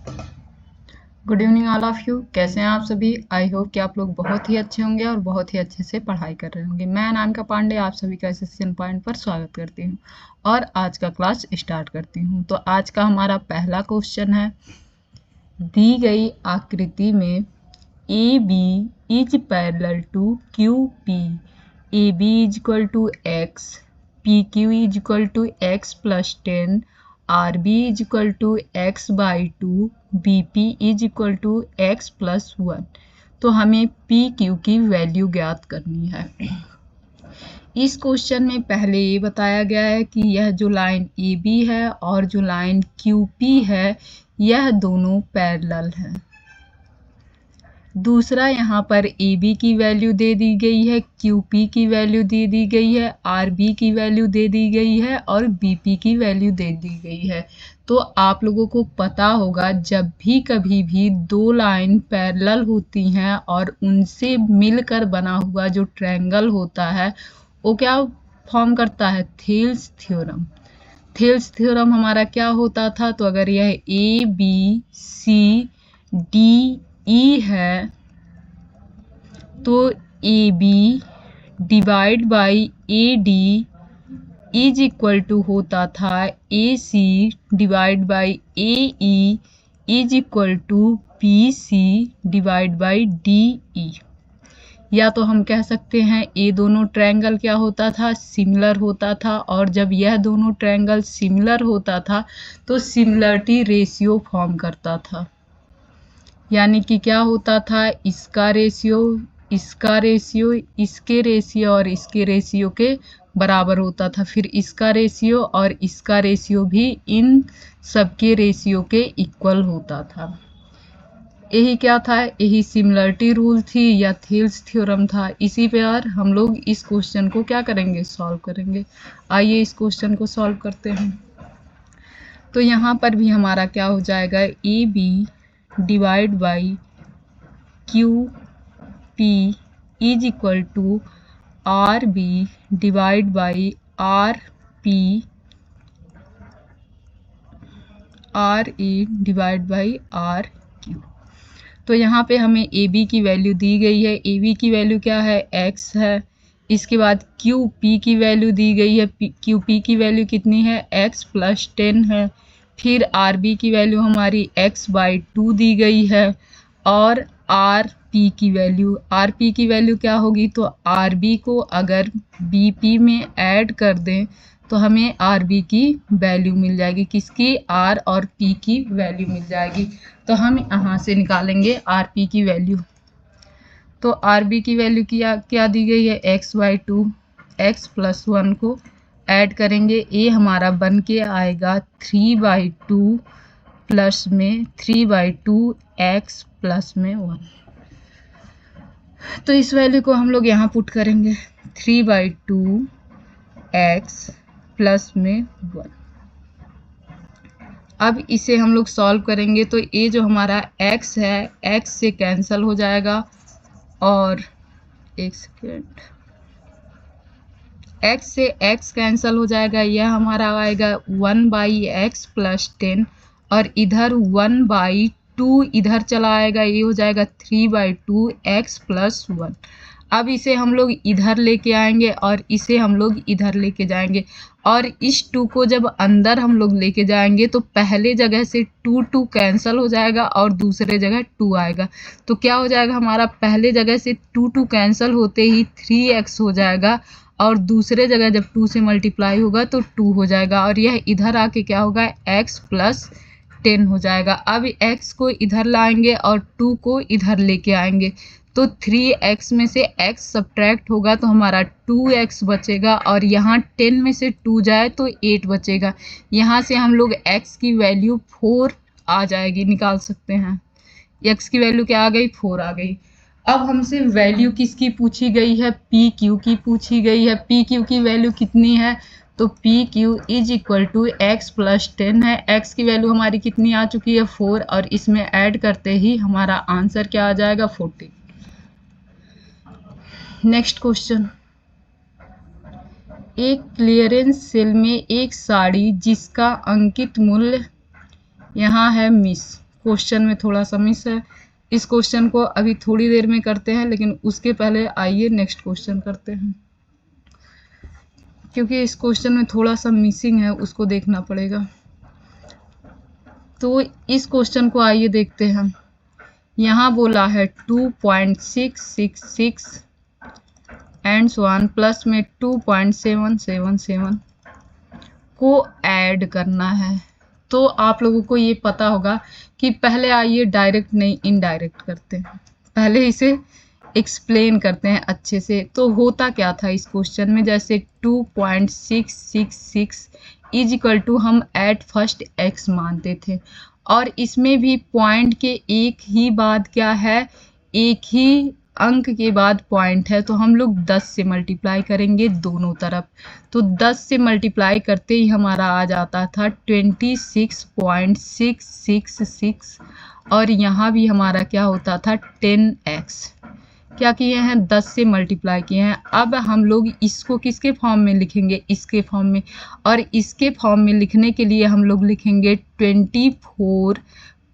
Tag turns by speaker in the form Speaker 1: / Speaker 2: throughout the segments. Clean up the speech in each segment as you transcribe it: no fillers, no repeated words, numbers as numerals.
Speaker 1: Good evening all of you. कैसे हैं आप सभी? आई होप कि आप लोग बहुत ही अच्छे होंगे और बहुत ही अच्छे से पढ़ाई कर रहे होंगे। मैं अनामिका पांडे आप सभी का सेशन पॉइंट पर स्वागत करती हूं और आज का क्लास स्टार्ट करती हूं। तो आज का हमारा पहला क्वेश्चन है, दी गई आकृति में A B is parallel to Q P, A B is equal to X, P Q is equal to X plus 10, R B is equal to X by 2, B P is equal to X plus 1। तो हमें P Q की value ज्ञात करनी है। इस question में पहले ये बताया गया है कि यह जो लाइन ए बी है और जो लाइन क्यू पी है यह दोनों पैरेलल हैं। दूसरा, यहाँ पर ए बी की वैल्यू दे दी गई है, क्यू पी की वैल्यू दे दी गई है, आर बी की वैल्यू दे दी गई है और बी पी की वैल्यू दे दी गई है। तो आप लोगों को पता होगा जब भी कभी भी दो लाइन पैरेलल होती हैं और उनसे मिलकर बना हुआ जो ट्रायंगल होता है वो क्या फॉर्म करता है? Thales theorem. थेल्स थ्योरम हमारा क्या होता था? तो अगर यह A B C D E है तो A B divide by A D is equal to होता था A C divide by A E is equal to B C divide by D E. या तो हम कह सकते हैं ये दोनों ट्रायंगल क्या होता था? सिमिलर होता था, और जब यह दोनों ट्रायंगल सिमिलर होता था तो सिमिलरिटी रेशियो फॉर्म करता था। यानी कि क्या होता था? इसका रेशियो, इसका रेशियो, इसके रेशियो और इसके रेशियो के बराबर होता था। फिर इसका रेशियो और इसका रेशियो भी इन सबके रेशियो के इक्वल होता था। यही क्या था? यही सिमिलरिटी रूल थी या थेल्स थ्योरम था। इसी पर हम लोग इस क्वेश्चन को क्या करेंगे? सॉल्व करेंगे। आइए इस क्वेश्चन को सॉल्व करते हैं। तो यहाँ पर भी हमारा क्या हो जाएगा? A B divide by Q P is equal to R B divide by R P R A divide by R Q. तो यहाँ पे हमें ए बी की वैल्यू दी गई है। ए बी की वैल्यू क्या है? एक्स है। इसके बाद क्यू पी की वैल्यू दी गई है। क्यू पी की वैल्यू कितनी है? एक्स प्लस 10 है। फिर आर बी की वैल्यू हमारी एक्स बाई 2 दी गई है। और आर पी की वैल्यू क्या होगी? तो आर बी को अगर बी पी में ऐड कर दें तो हमें आर बी की वैल्यू मिल जाएगी। किसकी? आर और पी की वैल्यू मिल जाएगी। तो हम यहाँ से निकालेंगे आर पी की वैल्यू। तो आर बी की वैल्यू क्या दी गई है? एक्स बाई 2, एक्स प्लस 1 को ऐड करेंगे। ए हमारा बन के आएगा 3/2 प्लस में 3/2 एक्स प्लस में 1। तो इस वैल्यू को हम लोग यहाँ पुट करेंगे 3/2 एक्स प्लस में 1। अब इसे हम लोग सॉल्व करेंगे तो ये जो हमारा x है x से कैंसिल हो जाएगा और एक सेकेंड, x से x कैंसिल हो जाएगा। यह हमारा आएगा 1/x प्लस 10 और इधर 1/2 इधर चला आएगा, ये हो जाएगा 3/2 x प्लस 1। अब इसे हम लोग इधर लेके आएंगे और इसे हम लोग इधर लेके जाएंगे और इस 2 को जब अंदर हम लोग लेके जाएंगे तो पहले जगह से 2 कैंसिल हो जाएगा और दूसरे जगह 2 आएगा। तो क्या हो जाएगा? हमारा पहले जगह से 2 कैंसिल होते ही 3x हो जाएगा और दूसरे जगह जब 2 से मल्टीप्लाई होगा तो 2 हो जाएगा और यह इधर आके क्या होगा? x प्लस 10 हो जाएगा। अब x को इधर लाएंगे और 2 को इधर लेके आएंगे तो 3x में से x सब्ट्रैक्ट होगा तो हमारा 2x बचेगा और यहाँ 10 में से 2 जाए तो 8 बचेगा। यहाँ से हम लोग x की वैल्यू 4 आ जाएगी, निकाल सकते हैं। x की वैल्यू क्या आ गई? 4 आ गई। अब हमसे वैल्यू किसकी पूछी गई है? पी क्यू की पूछी गई है। पी क्यू की वैल्यू कितनी है? तो P Q is equal to X plus 10 है। एक्स की वैल्यू हमारी कितनी आ चुकी है? 4 और इसमें ऐड करते ही हमारा आंसर क्या आ जाएगा? 40। नेक्स्ट क्वेश्चन, एक क्लियरेंस सेल में एक साड़ी जिसका अंकित मूल्य यहाँ है मिस क्वेश्चन में थोड़ा सा मिस है। इस क्वेश्चन को अभी थोड़ी देर में करते हैं, लेकिन उसके पहले आइए नेक्स्ट क्वेश्चन करते हैं, क्योंकि इस क्वेश्चन में थोड़ा सा मिसिंग है, उसको देखना पड़ेगा। तो इस क्वेश्चन को आइए देखते हैं। यहाँ बोला है 2.666 एंड सो ऑन प्लस में 2.777 को ऐड करना है। तो आप लोगों को ये पता होगा कि पहले आइए डायरेक्ट नहीं इनडायरेक्ट करते हैं, पहले इसे एक्सप्लेन करते हैं अच्छे से। तो होता क्या था इस क्वेश्चन में, जैसे 2.666 इज इक्वल टू हम एट फर्स्ट x मानते थे, और इसमें भी पॉइंट के एक ही बाद क्या है, एक ही अंक के बाद पॉइंट है, तो हम लोग 10 से मल्टीप्लाई करेंगे दोनों तरफ। तो 10 से मल्टीप्लाई करते ही हमारा आ जाता था 26.666, और यहाँ भी हमारा क्या होता था 10x। क्या किए हैं, 10 से मल्टीप्लाई किए हैं। अब हम लोग इसको किसके फॉर्म में लिखेंगे, इसके फॉर्म में, और इसके फॉर्म में लिखने के लिए हम लोग लिखेंगे 24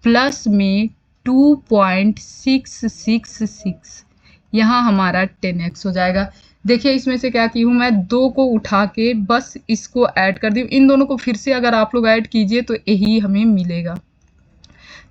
Speaker 1: प्लस में 2.666, यहाँ हमारा 10x हो जाएगा। देखिए इसमें से क्या की हूँ मैं, 2 को उठा के बस इसको ऐड कर दी, इन दोनों को फिर से अगर आप लोग ऐड कीजिए तो यही हमें मिलेगा।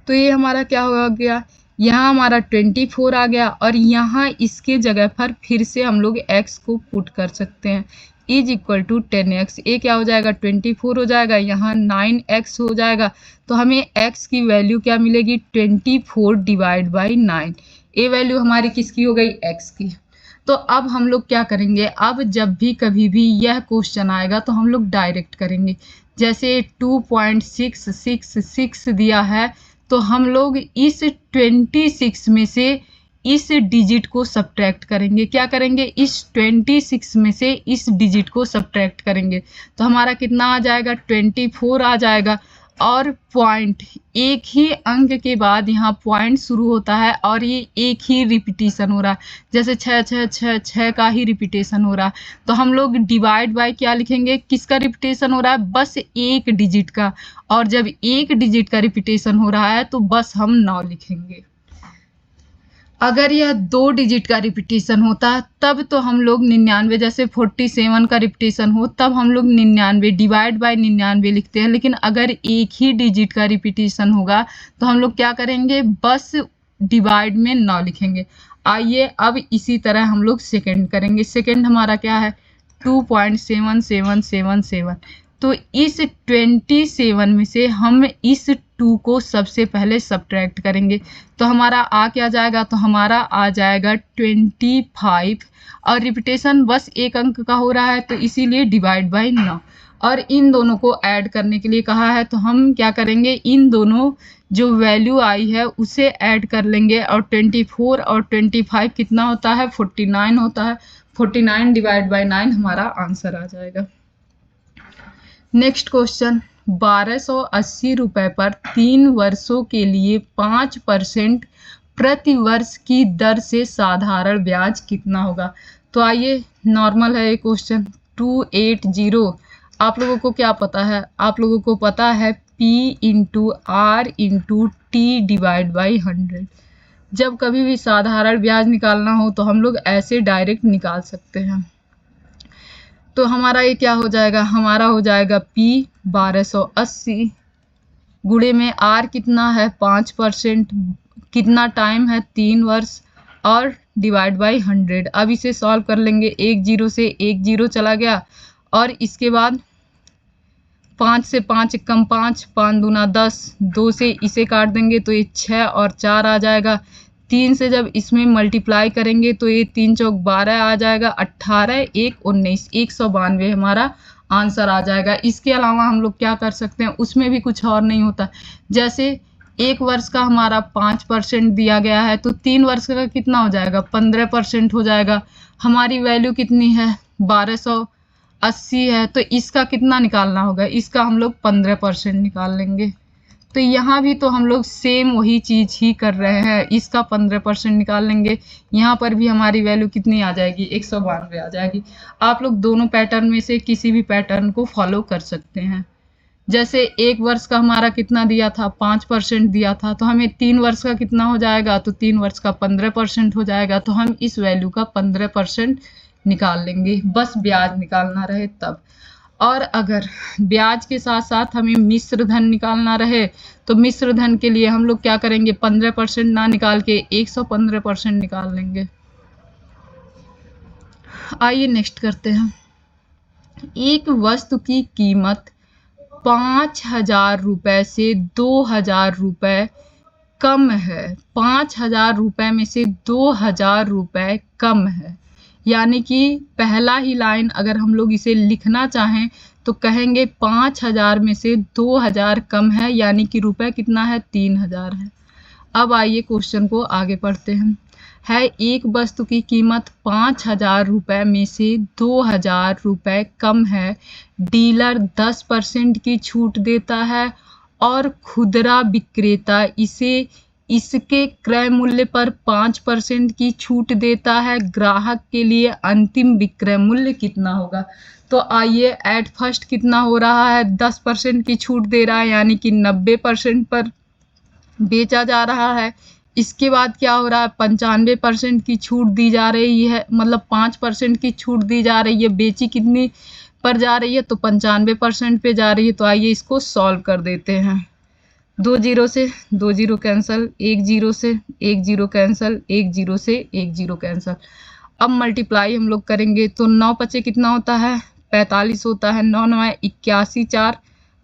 Speaker 1: तो ये हमारा क्या हो गया, यहाँ हमारा 24 आ गया, और यहाँ इसके जगह पर फिर से हम लोग x को पुट कर सकते हैं, इज इक्वल टू 10x। ये क्या हो जाएगा, 24 हो जाएगा, यहाँ 9x हो जाएगा। तो हमें x की वैल्यू क्या मिलेगी, 24 डिवाइड बाई 9। ये वैल्यू हमारी किसकी हो गई, x की। तो अब हम लोग क्या करेंगे, अब जब भी कभी भी यह क्वेश्चन आएगा तो हम लोग डायरेक्ट करेंगे। जैसे 2.666 दिया है, तो हम लोग इस 26 में से इस डिजिट को सब्ट्रैक्ट करेंगे। क्या करेंगे, इस 26 में से इस डिजिट को सब्ट्रैक्ट करेंगे, तो हमारा कितना आ जाएगा, 24 आ जाएगा। और पॉइंट, एक ही अंक के बाद यहाँ पॉइंट शुरू होता है, और ये एक ही रिपीटेशन हो रहा है, जैसे 6 6 6 6 का ही रिपीटेशन हो रहा है। तो हम लोग डिवाइड बाय क्या लिखेंगे, किसका रिपीटेशन हो रहा है, बस एक डिजिट का। और जब एक डिजिट का रिपीटेशन हो रहा है तो बस हम 9 लिखेंगे। अगर यह 2 डिजिट का रिपीटेशन होता तब तो हम लोग 99, जैसे 47 का रिपीटेशन हो तब हम लोग 99 डिवाइड बाय 99 लिखते हैं। लेकिन अगर एक ही डिजिट का रिपीटेशन होगा तो हम लोग क्या करेंगे, बस डिवाइड में 9 लिखेंगे। आइए अब इसी तरह हम लोग सेकेंड करेंगे। सेकेंड हमारा क्या है, 2.7777। तो इस 27 में से हम इस 2 को सबसे पहले सब्ट्रैक्ट करेंगे, तो हमारा आ क्या जाएगा, तो हमारा आ जाएगा 25, और रिपीटेशन बस एक अंक का हो रहा है तो इसीलिए डिवाइड बाय 9। और इन दोनों को ऐड करने के लिए कहा है, तो हम क्या करेंगे, इन दोनों जो वैल्यू आई है उसे ऐड कर लेंगे, और 24 और 25 कितना होता है, 49 होता है। 49 डिवाइड बाय 9 हमारा आंसर आ जाएगा। नेक्स्ट क्वेश्चन, 1280 रुपए पर 3 वर्षों के लिए 5% प्रति वर्ष की दर से साधारण ब्याज कितना होगा। तो आइए, नॉर्मल है ये क्वेश्चन। 280, आप लोगों को क्या पता है, आप लोगों को पता है P into R into T divide by 100। जब कभी भी साधारण ब्याज निकालना हो तो हम लोग ऐसे डायरेक्ट निकाल सकते हैं। तो हमारा ये क्या हो जाएगा, हमारा हो जाएगा P 1280 गुणे में R कितना है 5%, कितना टाइम है 3 वर्ष, और डिवाइड बाई 100। अब इसे सॉल्व कर लेंगे, 1 0 से 1 0 चला गया, और इसके बाद 5 से 5 कम 5, 5 दूना 10, 2 से इसे काट देंगे तो ये 6 और 4 आ जाएगा। 3 से जब इसमें मल्टीप्लाई करेंगे तो ये 3 चौक 12 आ जाएगा, 18 1 19, 192 हमारा आंसर आ जाएगा। इसके अलावा हम लोग क्या कर सकते हैं, उसमें भी कुछ और नहीं होता। जैसे 1 वर्ष का हमारा 5% दिया गया है, तो 3 वर्ष का कितना हो जाएगा, 15% हो जाएगा। हमारी वैल्यू कितनी है, 1280 है, तो इसका कितना निकालना होगा, इसका हम लोग 15% निकाल लेंगे। तो यहाँ भी तो हम लोग सेम वही चीज ही कर रहे हैं, इसका 15% निकाल लेंगे। यहाँ पर भी हमारी वैल्यू कितनी आ जाएगी, 192 आ जाएगी। आप लोग दोनों पैटर्न में से किसी भी पैटर्न को फॉलो कर सकते हैं। जैसे 1 वर्ष का हमारा कितना दिया था, 5% दिया था, तो हमें 3 वर्ष का कितना हो जाएगा, तो 3 वर्ष का 15% हो जाएगा। तो हम इस वैल्यू का 15% निकाल लेंगे, बस ब्याज निकालना रहे तब। और अगर ब्याज के साथ साथ हमें मिश्र धन निकालना रहे तो मिश्र धन के लिए हम लोग क्या करेंगे, 15% ना निकाल के 115% निकाल लेंगे। आइए नेक्स्ट करते हैं। एक वस्तु की कीमत 5,000 रुपये से 2,000 रुपये कम है। 5,000 रुपये में से 2,000 रुपये कम है, यानी कि पहला ही लाइन अगर हम लोग इसे लिखना चाहें तो कहेंगे 5,000 में से 2,000 कम है, यानी कि रुपये कितना है, 3,000 है। अब आइए क्वेश्चन को आगे पढ़ते हैं। है एक वस्तु की कीमत 5,000 रुपये में से 2,000 रुपये कम है। डीलर 10% की छूट देता है और खुदरा विक्रेता इसे इसके क्रय मूल्य पर 5% की छूट देता है। ग्राहक के लिए अंतिम विक्रय मूल्य कितना होगा। तो आइए एट फर्स्ट कितना हो रहा है, 10% की छूट दे रहा है, यानी कि 90% पर बेचा जा रहा है। इसके बाद क्या हो रहा है, 95% की छूट दी जा रही है, मतलब 5% की छूट दी जा रही है। बेची कितनी पर जा रही है, तो 95% पे जा रही है। तो आइए इसको सॉल्व कर देते हैं। 2 0 से 2 0 कैंसिल, 1 0 से 1 0 कैंसिल, 1 0 से 1 0 कैंसिल। अब मल्टीप्लाई हम लोग करेंगे तो 9 पचे कितना होता है, 45 होता है। 9 9 81, 4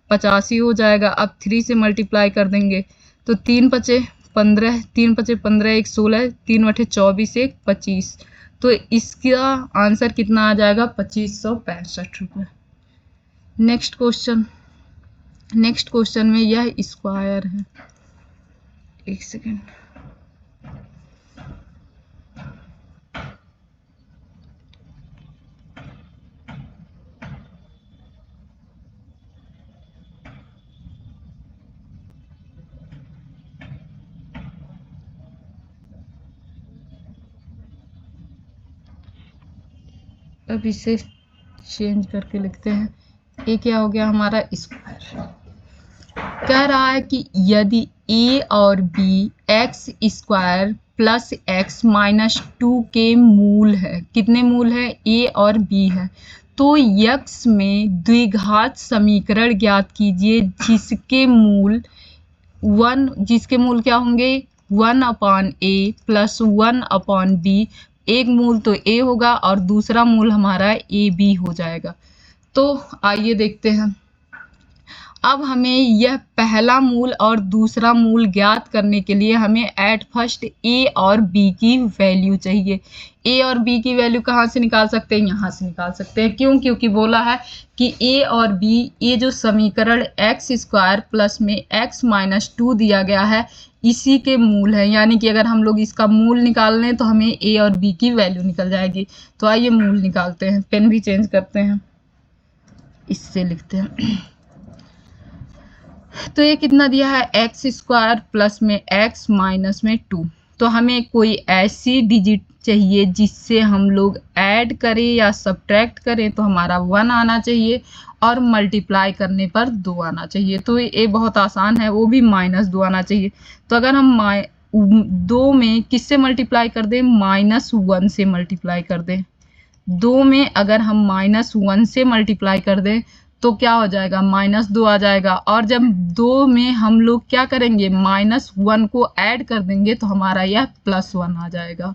Speaker 1: 85 हो जाएगा। अब 3 से मल्टीप्लाई कर देंगे तो 3 पचे 15, 3 पचे 15, 1 16, 3 बटे 24, 1 25। तो इसका आंसर कितना आ जाएगा, 2565 रुपये। नेक्स्ट क्वेश्चन में यह स्क्वायर है। एक सेकेंड, अब इसे चेंज करके लिखते हैं। ये क्या हो गया हमारा, स्क्वायर। कह रहा है कि यदि a और b x square plus x minus 2 के मूल है, कितने मूल है, a और b है, तो x में द्विघात समीकरण ज्ञात कीजिए जिसके मूल क्या होंगे, 1/a प्लस 1/b। एक मूल तो a होगा और दूसरा मूल हमारा ab हो जाएगा। तो आइए देखते हैं। अब हमें यह पहला मूल और दूसरा मूल ज्ञात करने के लिए हमें एट फर्स्ट a और b की वैल्यू चाहिए। a और b की वैल्यू कहाँ से निकाल सकते हैं, यहाँ से निकाल सकते हैं। क्यों, क्योंकि बोला है कि a और b, ये जो समीकरण एक्स स्क्वायर प्लस में x माइनस 2 दिया गया है इसी के मूल है, यानी कि अगर हम लोग इसका मूल निकाल लें तो हमें a और b की वैल्यू निकल जाएगी। तो आइए मूल निकालते हैं, पेन भी चेंज करते हैं, इससे लिखते हैं। तो ये कितना दिया है, एक्स स्क्वायर प्लस में एक्स माइनस में 2। तो हमें कोई ऐसी डिजिट चाहिए जिससे हम लोग ऐड करें या सब्ट्रैक्ट करें तो हमारा 1 आना चाहिए और मल्टीप्लाई करने पर 2 आना चाहिए। तो ये बहुत आसान है, वो भी -2 आना चाहिए। तो अगर हम 2 में किससे मल्टीप्लाई कर दें, -1 से मल्टीप्लाई कर दें। 2 में अगर हम -1 से मल्टीप्लाई कर दें तो क्या हो जाएगा, -2 आ जाएगा। और जब 2 में हम लोग क्या करेंगे, -1 को ऐड कर देंगे तो हमारा यह +1 आ जाएगा।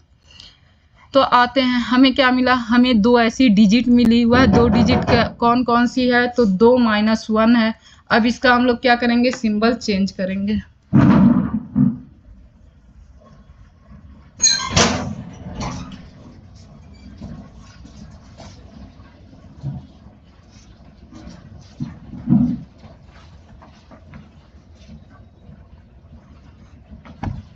Speaker 1: तो आते हैं, हमें क्या मिला, हमें 2 ऐसी डिजिट मिली। वह 2 डिजिट कौन कौन सी है, तो 2 - 1 है। अब इसका हम लोग क्या करेंगे, सिंबल चेंज करेंगे।